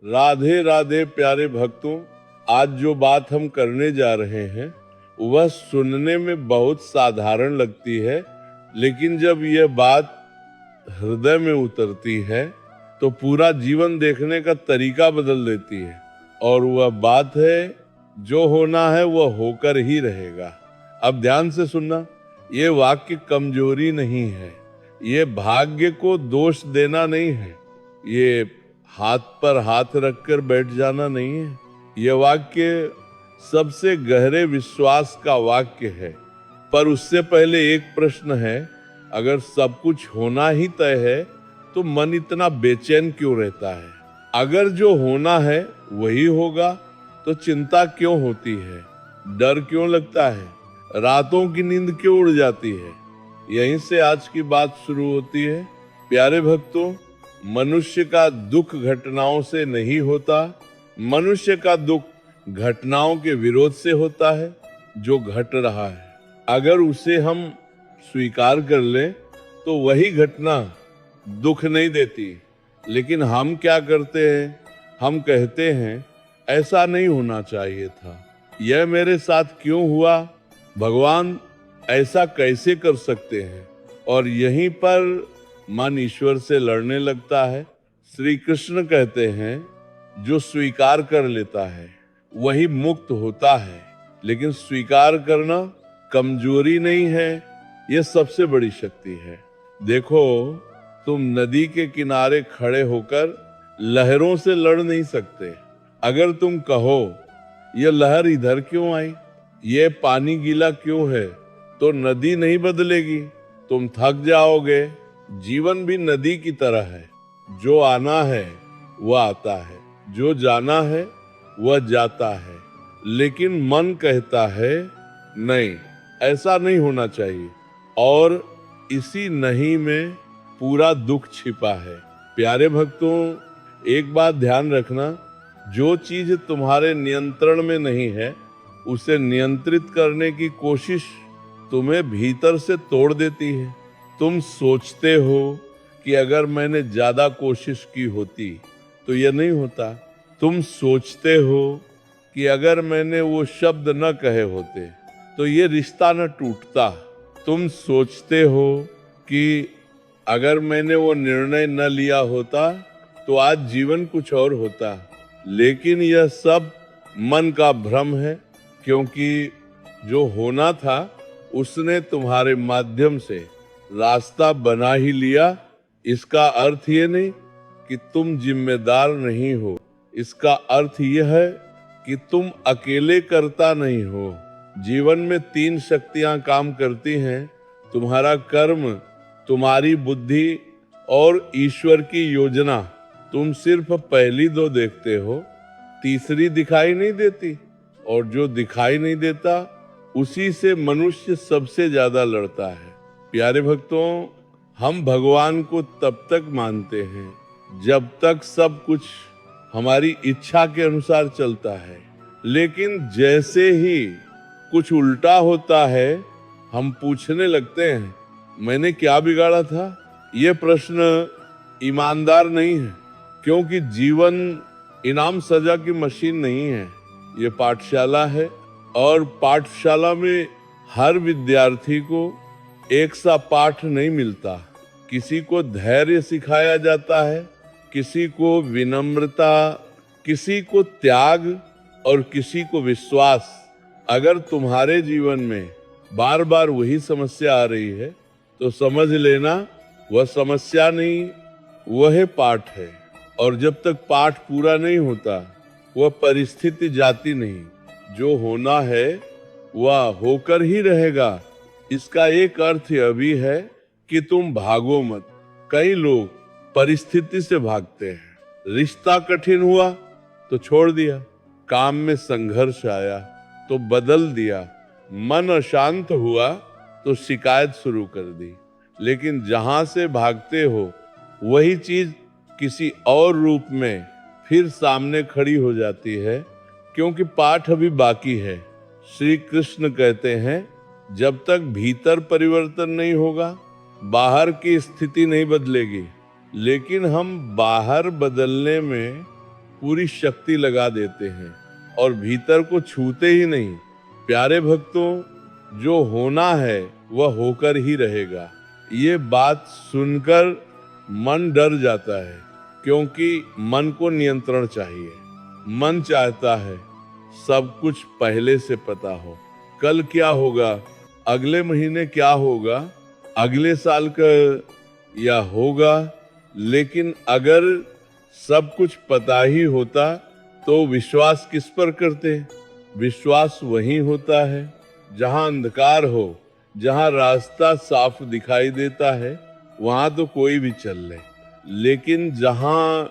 राधे राधे प्यारे भक्तों। आज जो बात हम करने जा रहे हैं वह सुनने में बहुत साधारण लगती है, लेकिन जब यह बात हृदय में उतरती है तो पूरा जीवन देखने का तरीका बदल देती है। और वह बात है, जो होना है वह होकर ही रहेगा। अब ध्यान से सुनना, ये वाक्य कमजोरी नहीं है, ये भाग्य को दोष देना नहीं है, ये हाथ पर हाथ रखकर बैठ जाना नहीं है। यह वाक्य सबसे गहरे विश्वास का वाक्य है। पर उससे पहले एक प्रश्न है, अगर सब कुछ होना ही तय है तो मन इतना बेचैन क्यों रहता है? अगर जो होना है वही होगा तो चिंता क्यों होती है? डर क्यों लगता है? रातों की नींद क्यों उड़ जाती है? यहीं से आज की बात शुरू होती है। प्यारे भक्तों, मनुष्य का दुख घटनाओं से नहीं होता, मनुष्य का दुख घटनाओं के विरोध से होता है। जो घट रहा है अगर उसे हम स्वीकार कर लें तो वही घटना दुख नहीं देती। लेकिन हम क्या करते हैं? हम कहते हैं ऐसा नहीं होना चाहिए था, यह मेरे साथ क्यों हुआ, भगवान ऐसा कैसे कर सकते हैं? और यहीं पर मन ईश्वर से लड़ने लगता है। श्री कृष्ण कहते हैं, जो स्वीकार कर लेता है वही मुक्त होता है। लेकिन स्वीकार करना कमजोरी नहीं है, यह सबसे बड़ी शक्ति है। देखो, तुम नदी के किनारे खड़े होकर लहरों से लड़ नहीं सकते। अगर तुम कहो यह लहर इधर क्यों आई, ये पानी गीला क्यों है, तो नदी नहीं बदलेगी, तुम थक जाओगे। जीवन भी नदी की तरह है, जो आना है वह आता है, जो जाना है वह जाता है। लेकिन मन कहता है नहीं, ऐसा नहीं होना चाहिए, और इसी नहीं में पूरा दुख छिपा है। प्यारे भक्तों, एक बात ध्यान रखना, जो चीज तुम्हारे नियंत्रण में नहीं है उसे नियंत्रित करने की कोशिश तुम्हें भीतर से तोड़ देती है। तुम सोचते हो कि अगर मैंने ज्यादा कोशिश की होती तो यह नहीं होता। तुम सोचते हो कि अगर मैंने वो शब्द न कहे होते तो ये रिश्ता न टूटता। तुम सोचते हो कि अगर मैंने वो निर्णय न लिया होता तो आज जीवन कुछ और होता। लेकिन यह सब मन का भ्रम है, क्योंकि जो होना था उसने तुम्हारे माध्यम से रास्ता बना ही लिया। इसका अर्थ ये नहीं कि तुम जिम्मेदार नहीं हो, इसका अर्थ यह है कि तुम अकेले करता नहीं हो। जीवन में 3 शक्तियां काम करती हैं, तुम्हारा कर्म, तुम्हारी बुद्धि और ईश्वर की योजना। तुम सिर्फ पहली 2 देखते हो, तीसरी दिखाई नहीं देती, और जो दिखाई नहीं देता उसी से मनुष्य सबसे ज्यादा लड़ता है। प्यारे भक्तों, हम भगवान को तब तक मानते हैं जब तक सब कुछ हमारी इच्छा के अनुसार चलता है। लेकिन जैसे ही कुछ उल्टा होता है, हम पूछने लगते हैं मैंने क्या बिगाड़ा था। ये प्रश्न ईमानदार नहीं है, क्योंकि जीवन इनाम सजा की मशीन नहीं है, ये पाठशाला है। और पाठशाला में हर विद्यार्थी को एक सा पाठ नहीं मिलता। किसी को धैर्य सिखाया जाता है, किसी को विनम्रता, किसी को त्याग और किसी को विश्वास। अगर तुम्हारे जीवन में बार बार वही समस्या आ रही है तो समझ लेना वह समस्या नहीं, वह पाठ है। और जब तक पाठ पूरा नहीं होता वह परिस्थिति जाती नहीं। जो होना है वह होकर ही रहेगा। इसका एक अर्थ यह भी है कि तुम भागो मत। कई लोग परिस्थिति से भागते हैं। रिश्ता कठिन हुआ तो छोड़ दिया, काम में संघर्ष आया तो बदल दिया, मन अशांत हुआ तो शिकायत शुरू कर दी। लेकिन जहां से भागते हो वही चीज किसी और रूप में फिर सामने खड़ी हो जाती है, क्योंकि पाठ अभी बाकी है। श्री कृष्ण कहते हैं, जब तक भीतर परिवर्तन नहीं होगा बाहर की स्थिति नहीं बदलेगी। लेकिन हम बाहर बदलने में पूरी शक्ति लगा देते हैं और भीतर को छूते ही नहीं। प्यारे भक्तों, जो होना है वह होकर ही रहेगा। ये बात सुनकर मन डर जाता है, क्योंकि मन को नियंत्रण चाहिए। मन चाहता है सब कुछ पहले से पता हो। कल क्या होगा, अगले महीने क्या होगा, अगले साल का या होगा। लेकिन अगर सब कुछ पता ही होता तो विश्वास किस पर करते? विश्वास वही होता है जहां अंधकार हो, जहां रास्ता साफ दिखाई देता है, वहां तो कोई भी चल ले। लेकिन जहां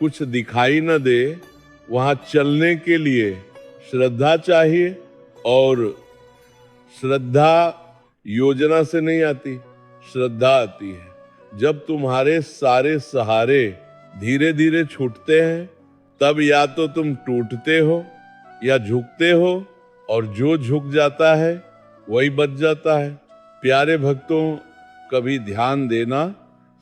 कुछ दिखाई न दे, वहां चलने के लिए श्रद्धा चाहिए। और श्रद्धा योजना से नहीं आती, श्रद्धा आती है जब तुम्हारे सारे सहारे धीरे धीरे छूटते हैं। तब या तो तुम टूटते हो या झुकते हो, और जो झुक जाता है वही बच जाता है। प्यारे भक्तों, कभी ध्यान देना,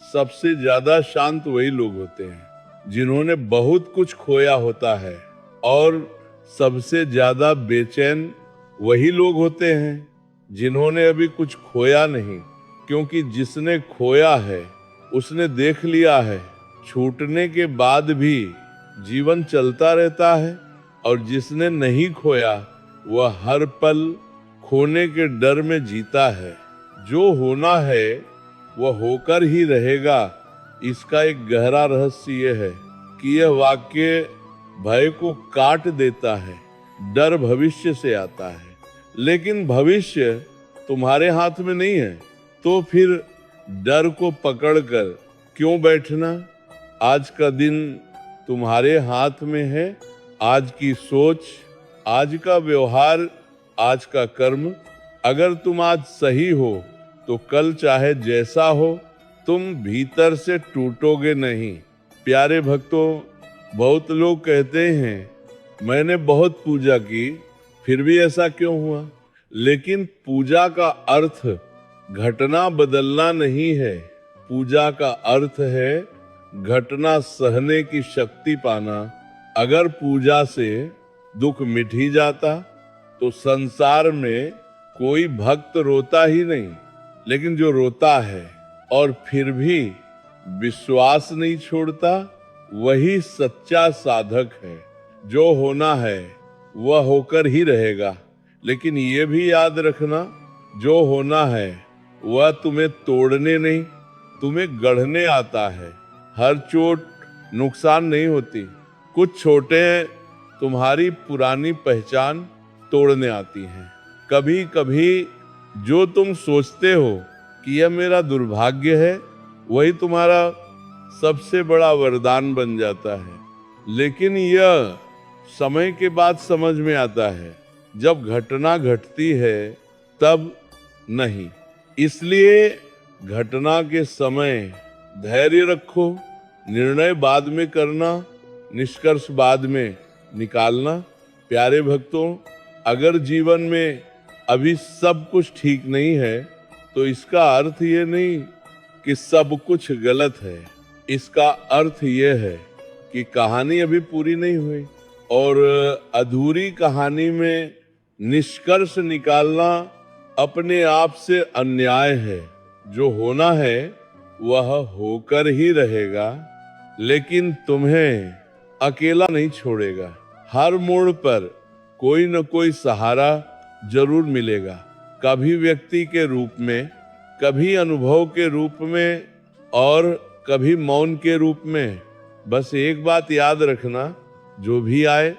सबसे ज्यादा शांत वही लोग होते हैं जिन्होंने बहुत कुछ खोया होता है, और सबसे ज्यादा बेचैन वही लोग होते हैं जिन्होंने अभी कुछ खोया नहीं। क्योंकि जिसने खोया है उसने देख लिया है छूटने के बाद भी जीवन चलता रहता है, और जिसने नहीं खोया वह हर पल खोने के डर में जीता है। जो होना है वह होकर ही रहेगा। इसका एक गहरा रहस्य यह है कि यह वाक्य भय को काट देता है। डर भविष्य से आता है, लेकिन भविष्य तुम्हारे हाथ में नहीं है, तो फिर डर को पकड़कर क्यों बैठना? आज का दिन तुम्हारे हाथ में है। आज की सोच, आज का व्यवहार, आज का कर्म। अगर तुम आज सही हो तो कल चाहे जैसा हो, तुम भीतर से टूटोगे नहीं। प्यारे भक्तों, बहुत लोग कहते हैं मैंने बहुत पूजा की फिर भी ऐसा क्यों हुआ। लेकिन पूजा का अर्थ घटना बदलना नहीं है। पूजा का अर्थ है घटना सहने की शक्ति पाना। अगर पूजा से दुख मिट ही जाता तो संसार में कोई भक्त रोता ही नहीं। लेकिन जो रोता है और फिर भी विश्वास नहीं छोड़ता, वही सच्चा साधक है। जो होना है वह होकर ही रहेगा। लेकिन ये भी याद रखना, जो होना है वह तुम्हें तोड़ने नहीं, तुम्हें गढ़ने आता है। हर चोट नुकसान नहीं होती। कुछ छोटे तुम्हारी पुरानी पहचान तोड़ने आती हैं। कभी कभी जो तुम सोचते हो कि यह मेरा दुर्भाग्य है, वही तुम्हारा सबसे बड़ा वरदान बन जाता है। लेकिन यह समय के बाद समझ में आता है, जब घटना घटती है तब नहीं। इसलिए घटना के समय धैर्य रखो। निर्णय बाद में करना, निष्कर्ष बाद में निकालना। प्यारे भक्तों, अगर जीवन में अभी सब कुछ ठीक नहीं है तो इसका अर्थ ये नहीं कि सब कुछ गलत है। इसका अर्थ ये है कि कहानी अभी पूरी नहीं हुई, और अधूरी कहानी में निष्कर्ष निकालना अपने आप से अन्याय है। जो होना है वह होकर ही रहेगा, लेकिन तुम्हें अकेला नहीं छोड़ेगा। हर मोड़ पर कोई न कोई सहारा जरूर मिलेगा, कभी व्यक्ति के रूप में, कभी अनुभव के रूप में, और कभी मौन के रूप में। बस एक बात याद रखना, जो भी आए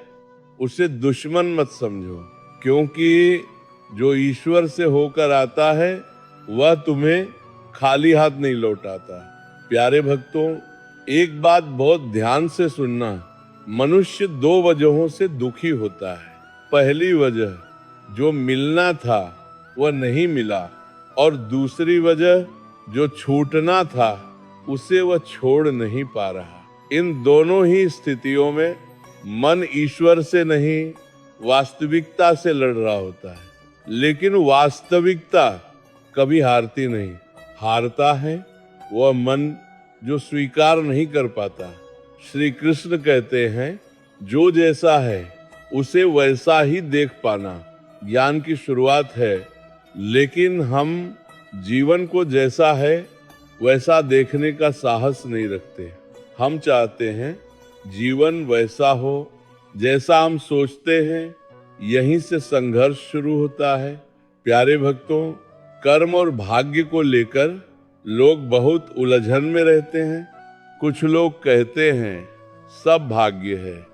उसे दुश्मन मत समझो, क्योंकि जो ईश्वर से होकर आता है वह तुम्हें खाली हाथ नहीं लौटाता। प्यारे भक्तों, एक बात बहुत ध्यान से सुनना। मनुष्य दो वजहों से दुखी होता है। पहली वजह, जो मिलना था वह नहीं मिला, और दूसरी वजह, जो छूटना था उसे वह छोड़ नहीं पा रहा। इन दोनों ही स्थितियों में मन ईश्वर से नहीं, वास्तविकता से लड़ रहा होता है। लेकिन वास्तविकता कभी हारती नहीं। हारता है वह मन जो स्वीकार नहीं कर पाता श्री कृष्ण कहते हैं जो जैसा है उसे वैसा ही देख पाना ज्ञान की शुरुआत है, लेकिन हम जीवन को जैसा है वैसा देखने का साहस नहीं रखते। हम चाहते हैं जीवन वैसा हो जैसा हम सोचते हैं। यहीं से संघर्ष शुरू होता है। प्यारे भक्तों, कर्म और भाग्य को लेकर लोग बहुत उलझन में रहते हैं। कुछ लोग कहते हैं सब भाग्य है,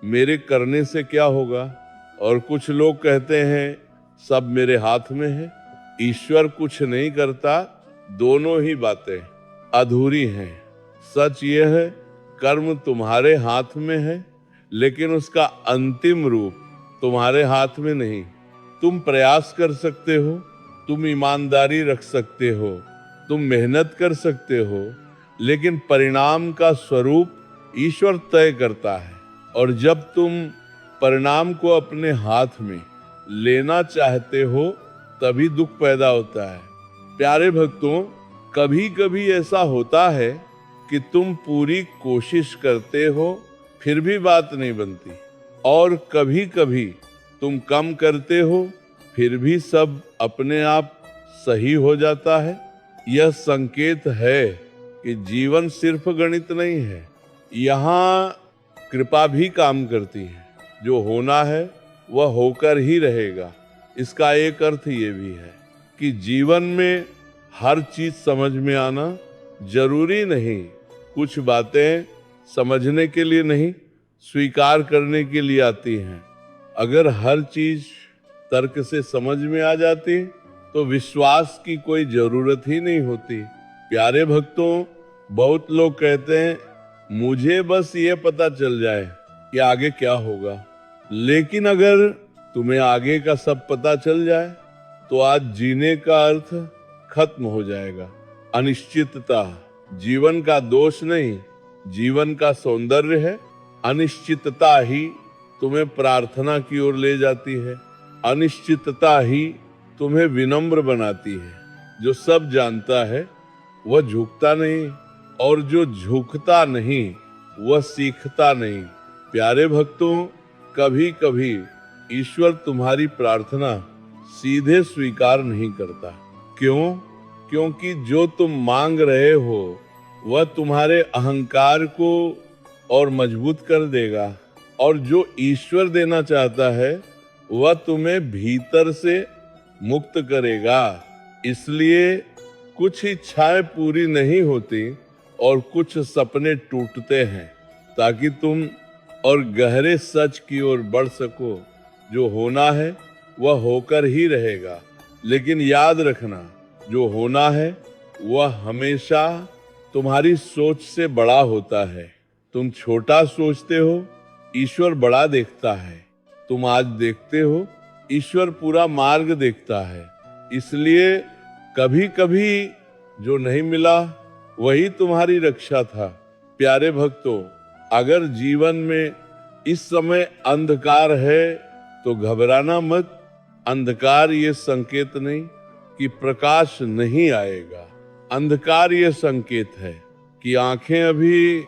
मेरे करने से क्या होगा, और कुछ लोग कहते हैं सब मेरे हाथ में है, ईश्वर कुछ नहीं करता। दोनों ही बातें अधूरी हैं। सच यह है कर्म तुम्हारे हाथ में है, लेकिन उसका अंतिम रूप तुम्हारे हाथ में नहीं। तुम प्रयास कर सकते हो, तुम ईमानदारी रख सकते हो, तुम मेहनत कर सकते हो, लेकिन परिणाम का स्वरूप ईश्वर तय करता है। और जब तुम परिणाम को अपने हाथ में लेना चाहते हो तभी दुख पैदा होता है। प्यारे भक्तों, कभी कभी ऐसा होता है कि तुम पूरी कोशिश करते हो फिर भी बात नहीं बनती, और कभी कभी तुम कम करते हो फिर भी सब अपने आप सही हो जाता है। यह संकेत है कि जीवन सिर्फ गणित नहीं है, यहाँ कृपा भी काम करती है। जो होना है वह होकर ही रहेगा। इसका एक अर्थ ये भी है कि जीवन में हर चीज समझ में आना जरूरी नहीं। कुछ बातें समझने के लिए नहीं, स्वीकार करने के लिए आती हैं। अगर हर चीज तर्क से समझ में आ जाती तो विश्वास की कोई जरूरत ही नहीं होती। प्यारे भक्तों, बहुत लोग कहते हैं मुझे बस ये पता चल जाए कि आगे क्या होगा। लेकिन अगर तुम्हें आगे का सब पता चल जाए तो आज जीने का अर्थ खत्म हो जाएगा। अनिश्चितता जीवन का दोष नहीं, जीवन का सौंदर्य है। अनिश्चितता ही तुम्हें प्रार्थना की ओर ले जाती है। अनिश्चितता ही तुम्हें विनम्र बनाती है। जो सब जानता है वह झुकता नहीं, और जो झुकता नहीं वह सीखता नहीं। प्यारे भक्तों, कभी कभी ईश्वर तुम्हारी प्रार्थना सीधे स्वीकार नहीं करता। क्यों? क्योंकि जो तुम मांग रहे हो वह तुम्हारे अहंकार को और मजबूत कर देगा, और जो ईश्वर देना चाहता है वह तुम्हें भीतर से मुक्त करेगा। इसलिए कुछ इच्छाएं पूरी नहीं होती और कुछ सपने टूटते हैं, ताकि तुम और गहरे सच की ओर बढ़ सको। जो होना है वह होकर ही रहेगा, लेकिन याद रखना जो होना है वह हमेशा तुम्हारी सोच से बड़ा होता है। तुम छोटा सोचते हो, ईश्वर बड़ा देखता है। तुम आज देखते हो, ईश्वर पूरा मार्ग देखता है। इसलिए कभी कभी जो नहीं मिला वही तुम्हारी रक्षा था। प्यारे भक्तों, अगर जीवन में इस समय अंधकार है तो घबराना मत। अंधकार ये संकेत नहीं कि प्रकाश नहीं आएगा। अंधकार ये संकेत है कि आंखें अभी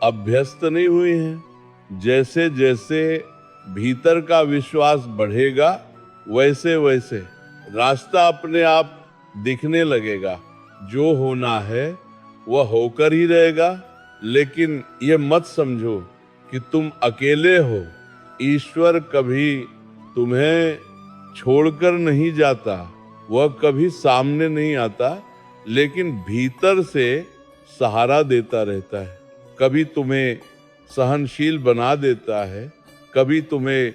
अभ्यस्त नहीं हुई हैं। जैसे जैसे भीतर का विश्वास बढ़ेगा वैसे वैसे रास्ता अपने आप दिखने लगेगा। जो होना है वह होकर ही रहेगा, लेकिन ये मत समझो कि तुम अकेले हो। ईश्वर कभी तुम्हें छोड़कर नहीं जाता, वह कभी सामने नहीं आता, लेकिन भीतर से सहारा देता रहता है। कभी तुम्हें सहनशील बना देता है, कभी तुम्हें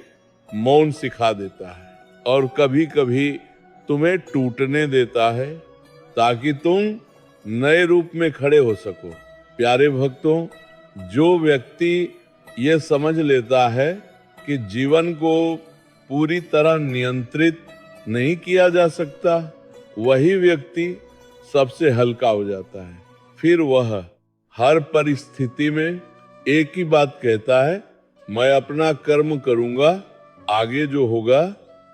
मौन सिखा देता है, और कभी कभी तुम्हें टूटने देता है ताकि तुम नए रूप में खड़े हो सको। प्यारे भक्तों, जो व्यक्ति ये समझ लेता है कि जीवन को पूरी तरह नियंत्रित नहीं किया जा सकता, वही व्यक्ति सबसे हल्का हो जाता है। फिर वह हर परिस्थिति में एक ही बात कहता है, मैं अपना कर्म करूंगा, आगे जो होगा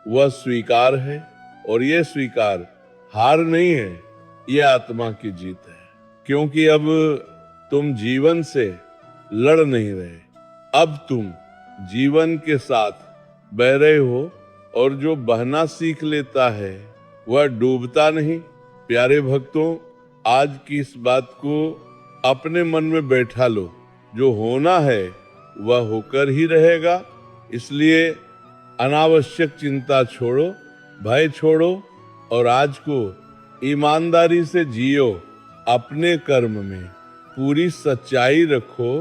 वह स्वीकार है। और यह स्वीकार हार नहीं है, यह आत्मा की जीत है। क्योंकि अब तुम जीवन से लड़ नहीं रहे। अब तुम जीवन के साथ बह रहे हो, और जो बहना सीख लेता है वह डूबता नहीं। प्यारे भक्तों, आज की इस बात को अपने मन में बैठा लो, जो होना है वह होकर ही रहेगा। इसलिए अनावश्यक चिंता छोड़ो, भय छोड़ो, और आज को ईमानदारी से जियो। अपने कर्म में पूरी सच्चाई रखो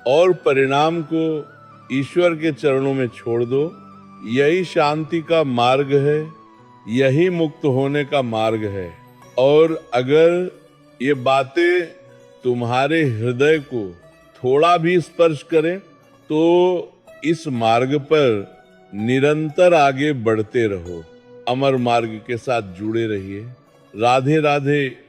और परिणाम को ईश्वर के चरणों में छोड़ दो। यही शांति का मार्ग है, यही मुक्त होने का मार्ग है। और अगर ये बातें तुम्हारे हृदय को थोड़ा भी स्पर्श करें तो इस मार्ग पर निरंतर आगे बढ़ते रहो, अमर मार्ग के साथ जुड़े रहिए। राधे राधे।